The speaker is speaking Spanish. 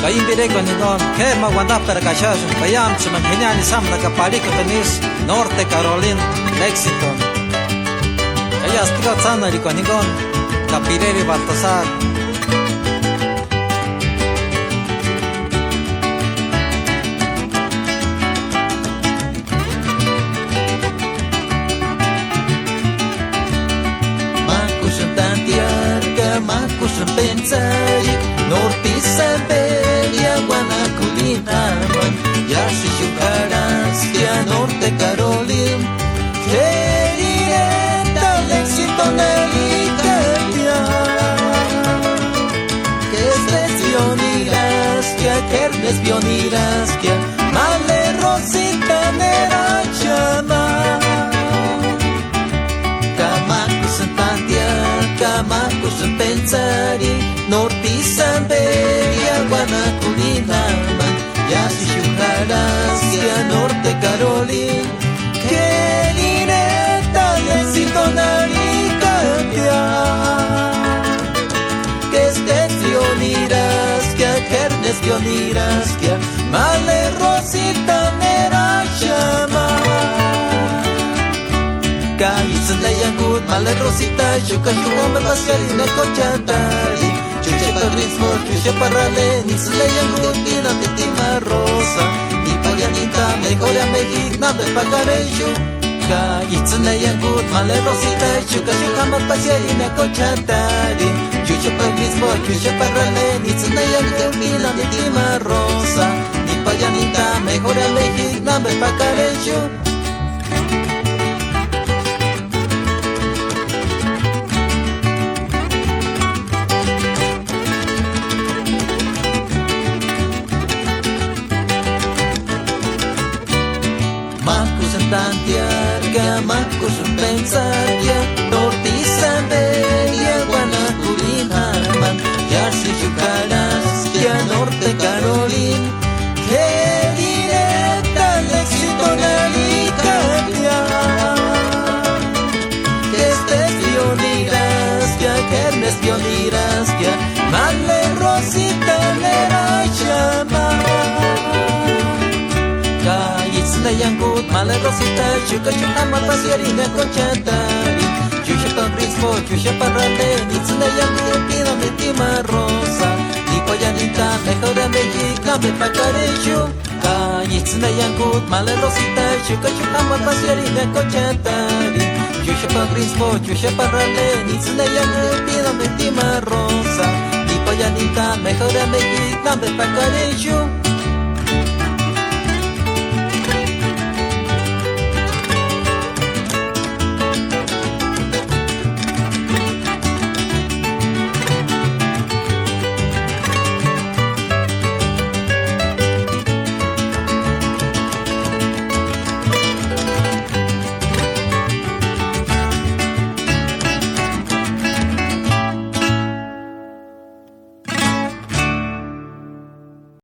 Kayimbireco Nidon, Kerma Wandapera Cachas, Bayam Chimangeniani Samna Caparico Tenis, Norte Carolina, Lexington. Ellas Tigazana Riconigon, Capireri Baltasar. Makusun pensari Norti Saberia Guanaculinaman Yashi Yucarastia Norte Carolina Querida Lexington Italia Que estés bionirastia Que eres bionirastia Male Rosita Nera Chama Kamakusun pensari Norti Samberia Guanaculinaman Yasi Yucarastia Norte Carolina Querida Lexington Italia Que estés bionirastia Que eres bionirastia Male Rosita Nera Chama Leyangut, Male Rosita, Shuka Shumba Pascalina Cochatari, Chuchepa Ritmo, Chuchepa Rale, Leyangut, Pina Petima Rosa, y Paganita, Mejoria Mejigna, de Pagarejo, Leyangut, Male Rosita, Shuka Shumba Pascalina Cochatari, Chuchepa Ritmo, Chuchepa Rale, Leyangut, Pina Petima Rosa, y Paganita, Mejoria Mejigna, de Pagarejo. Tantiarga, Makusun pensaria, Norti Saberia, Guanaculinaman, Yasi Yucarastia, Norte Carolina, Querida Lexington Italia, Que estés bionirastia, Que eres bionirastia, Male Rosita Nera Chama. Leyangut, Male Rosita, Chuka Chukama Pasierina Cochatari, Chuchepa Ritmo, Chuchepa Rale, Leyangut, Pina Metima Rosa, y Poyanita, Mejora Mexica, de Pacarejo, Leyangut, Male Rosita, Chuka Chukama Pasierina Cochatari, Chuchepa Ritmo, Chuchepa Rale, Leyangut, Pina Metima Rosa, y Poyanita, Mejora Mexica, de Pacarejo.